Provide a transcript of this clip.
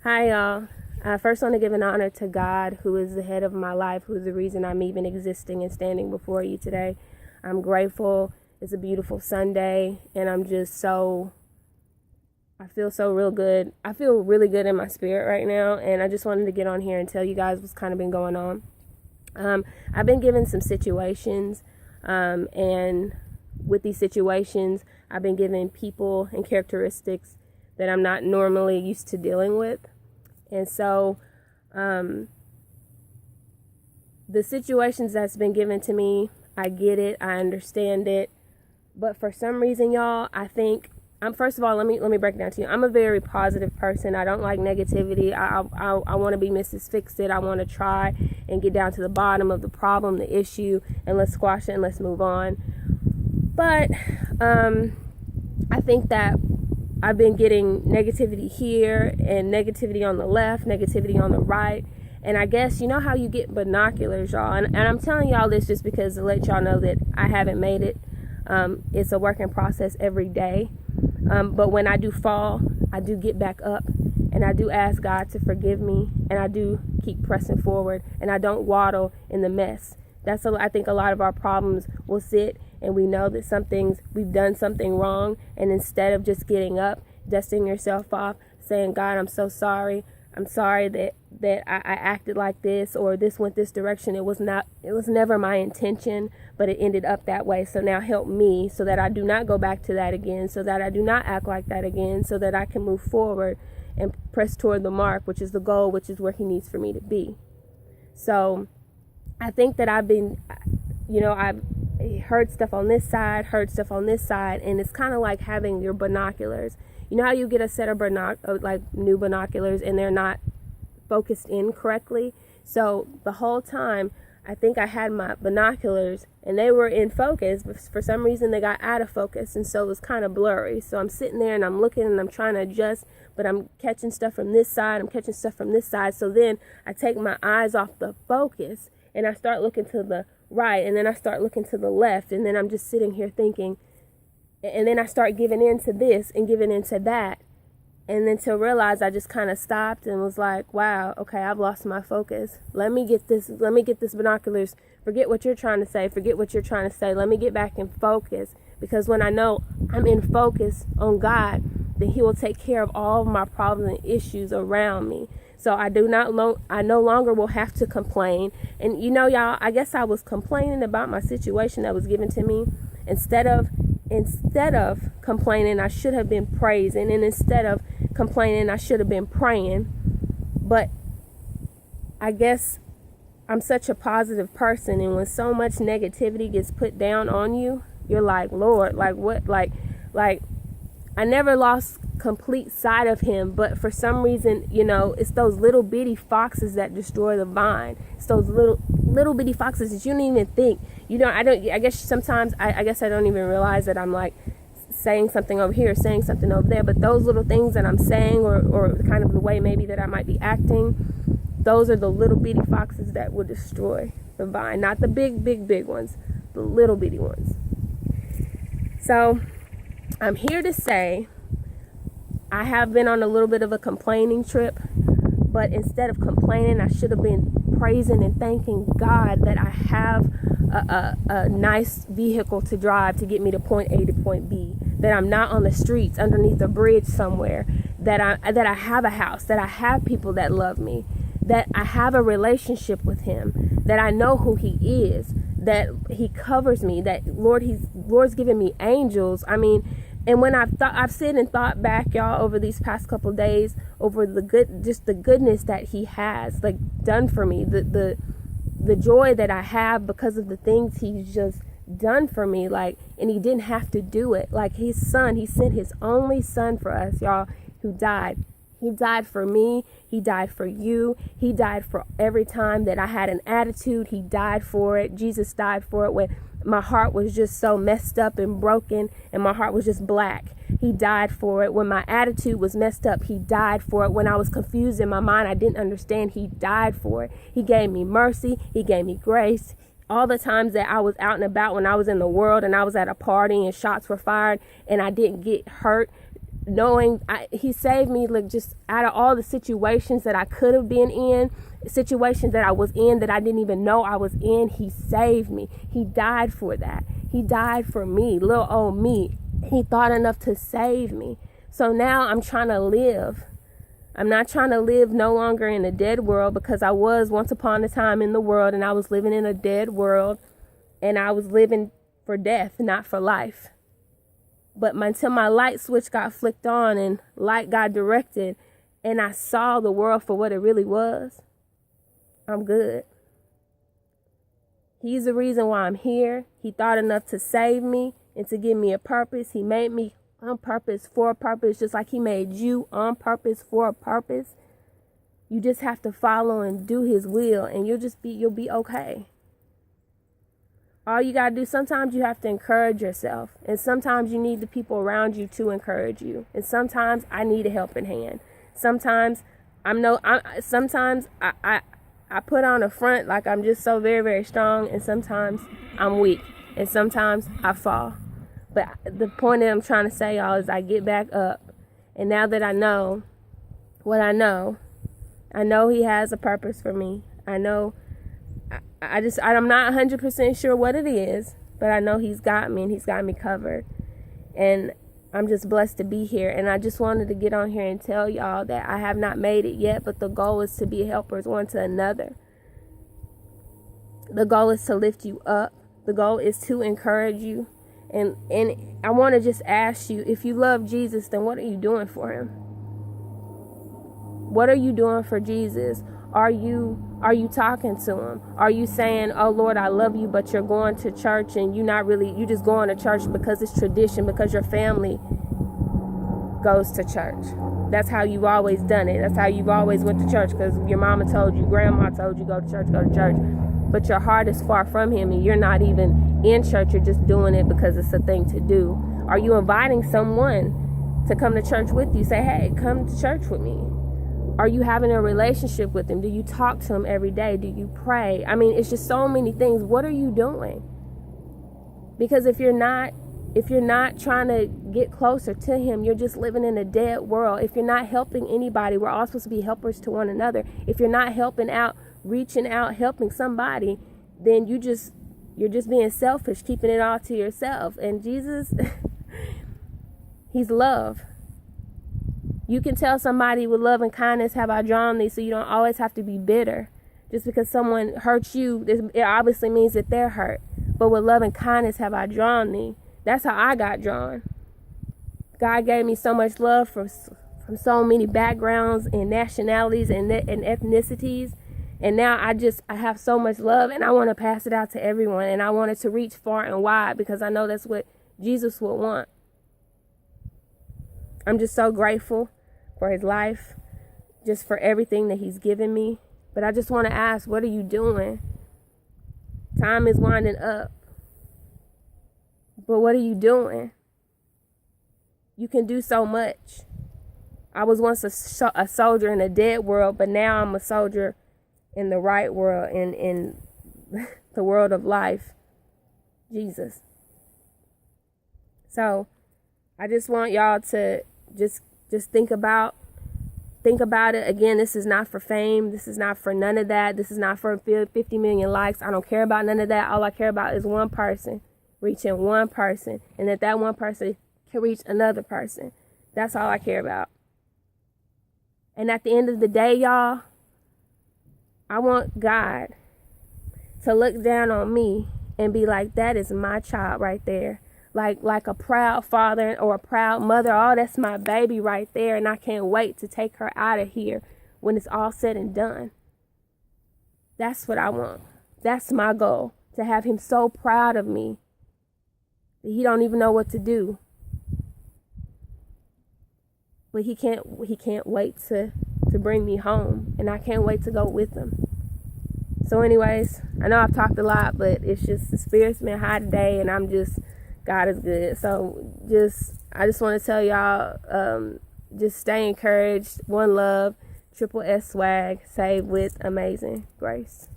Hi, y'all. I first want to give an honor to God, who is the head of my life, who is the reason I'm even existing and standing before you today. I'm grateful. It's a beautiful Sunday, and I feel so real good. I feel really good in my spirit right now, and I just wanted to get on here and tell you guys what's kind of been going on. I've been given some situations, and with these situations, I've been given people and characteristics that I'm not normally used to dealing with. And so the situations that's been given to me, I get it, I understand it. But for some reason, y'all, I think first of all, let me break it down to you. I'm a very positive person. I don't like negativity. I want to be Mrs. Fix-It. I want to try and get down to the bottom of the problem, the issue, and let's squash it and let's move on. But I think that I've been getting negativity here and negativity on the left, negativity on the right. And I guess, you know how you get binoculars, y'all. And I'm telling y'all this just because to let y'all know that I haven't made it. It's a working process every day. But when I do fall, I do get back up. And I do ask God to forgive me. And I do keep pressing forward. And I don't waddle in the mess. I think a lot of our problems will sit and we know that we've done something wrong, and instead of just getting up, dusting yourself off, saying, God, I'm so sorry. I'm sorry that I acted like this, or this went this direction. It was never my intention, but it ended up that way. So now help me so that I do not go back to that again, so that I do not act like that again, so that I can move forward and press toward the mark, which is the goal, which is where he needs for me to be. So I think that I've heard stuff on this side, and it's kind of like having your binoculars. You know how you get a set of new binoculars and they're not focused in correctly? So the whole time, I think I had my binoculars and they were in focus, but for some reason they got out of focus, and so it was kind of blurry. So I'm sitting there and I'm looking and I'm trying to adjust, but I'm catching stuff from this side, So then I take my eyes off the focus and I start looking to the right, and then I start looking to the left, and then I'm just sitting here thinking, and then I start giving in to this and giving in to that, and then to realize I just kind of stopped and was like, wow, okay, I've lost my focus. Let me get this binoculars. Forget what you're trying to say. Let me get back in focus, because when I know I'm in focus on God, then he will take care of all of my problems and issues around me. So I no longer will have to complain. And y'all, I guess I was complaining about my situation that was given to me. Instead of complaining, I should have been praising. And instead of complaining, I should have been praying. But I guess I'm such a positive person. And when so much negativity gets put down on you, you're like, Lord, like what? Like I never lost complete sight of him, but for some reason, it's those little bitty foxes that destroy the vine. It's those little bitty foxes that you don't even think. I guess sometimes I don't even realize that I'm like saying something over here, saying something over there, but those little things that I'm saying, or kind of the way maybe that I might be acting, those are the little bitty foxes that will destroy the vine. Not the big ones, the little bitty ones. So I'm here to say I have been on a little bit of a complaining trip, but instead of complaining, I should have been praising and thanking God that I have a nice vehicle to drive to get me to point A to point B, that I'm not on the streets underneath a bridge somewhere, that I have a house, that I have people that love me, that I have a relationship with him, that I know who he is, that he covers me, that Lord's given me angels. I mean, and when I've sit and thought back, y'all, over these past couple days, over the goodness that he has like done for me, the joy that I have because of the things he's just done for me, and he didn't have to do it. Like he sent his only son for us, y'all, who died. He died for me. He died for you. He died for every time that I had an attitude. He died for it. Jesus died for it when my heart was just so messed up and broken and my heart was just black. He died for it. When my attitude was messed up, he died for it. When I was confused in my mind, I didn't understand, he died for it. He gave me mercy. He gave me grace. All the times that I was out and about when I was in the world and I was at a party and shots were fired and I didn't get hurt, knowing he saved me, like, just out of all the situations that I could have been in, situations that I was in that I didn't even know I was in. He saved me. He died for that. He died for me, little old me. He thought enough to save me. So now I'm trying to live. I'm not trying to live no longer in a dead world, because I was once upon a time in the world, and I was living in a dead world, and I was living for death, not for life. But until my light switch got flicked on and light got directed, and I saw the world for what it really was, I'm good. He's the reason why I'm here. He thought enough to save me and to give me a purpose. He made me on purpose for a purpose, just like he made you on purpose for a purpose. You just have to follow and do his will, and you'll be okay. All you gotta do, sometimes you have to encourage yourself, and sometimes you need the people around you to encourage you, and sometimes I need a helping hand. Sometimes sometimes I put on a front like I'm just so very, very strong, and sometimes I'm weak, and sometimes I fall. But the point that I'm trying to say, y'all, is I get back up. And now that I know what I know he has a purpose for me. I know, I'm not 100% sure what it is, but I know he's got me, and he's got me covered. And I'm just blessed to be here. And I just wanted to get on here and tell y'all that I have not made it yet, but the goal is to be helpers one to another. The goal is to lift you up. The goal is to encourage you. And I want to just ask you, if you love Jesus, then what are you doing for him? What are you doing for Jesus? Are you talking to him? Are you saying, oh Lord, I love you, but you're going to church and you just going to church because it's tradition, because your family goes to church? That's how you've always done it. That's how you've always went to church, because your mama told you, grandma told you, go to church. But your heart is far from him, and you're not even in church. You're just doing it because it's a thing to do. Are you inviting someone to come to church with you? Say, hey, come to church with me. Are you having a relationship with him? Do you talk to him every day? Do you pray? I mean, it's just so many things. What are you doing? Because if you're not trying to get closer to him, you're just living in a dead world. If you're not helping anybody, we're all supposed to be helpers to one another. If you're not helping out, reaching out, helping somebody, then you're just being selfish, keeping it all to yourself. And Jesus, he's love. You can tell somebody, with love and kindness have I drawn thee, so you don't always have to be bitter. Just because someone hurts you, it obviously means that they're hurt. But with love and kindness have I drawn thee. That's how I got drawn. God gave me so much love from so many backgrounds and nationalities and ethnicities. And now I have so much love, and I want to pass it out to everyone. And I want it to reach far and wide, because I know that's what Jesus would want. I'm just so grateful for his life, just for everything that he's given me. But I just want to ask, what are you doing? Time is winding up. But what are you doing? You can do so much. I was once a soldier in a dead world, but now I'm a soldier in the right world, in the world of life, Jesus. So I just want y'all to just think about it. Again, this is not for fame. This is not for none of that. This is not for 50 million likes. I don't care about none of that. All I care about is one person, reaching one person, and that one person can reach another person. That's all I care about. And at the end of the day, y'all, I want God to look down on me and be like, that is my child right there. Like a proud father or a proud mother. Oh, that's my baby right there. And I can't wait to take her out of here when it's all said and done. That's what I want. That's my goal. To have him so proud of me that he don't even know what to do. But he can't wait to bring me home. And I can't wait to go with him. So anyways, I know I've talked a lot, but it's just the spirit's been high today, and God is good. So I just want to tell y'all, just stay encouraged. One love, Triple S Swag, saved with amazing grace.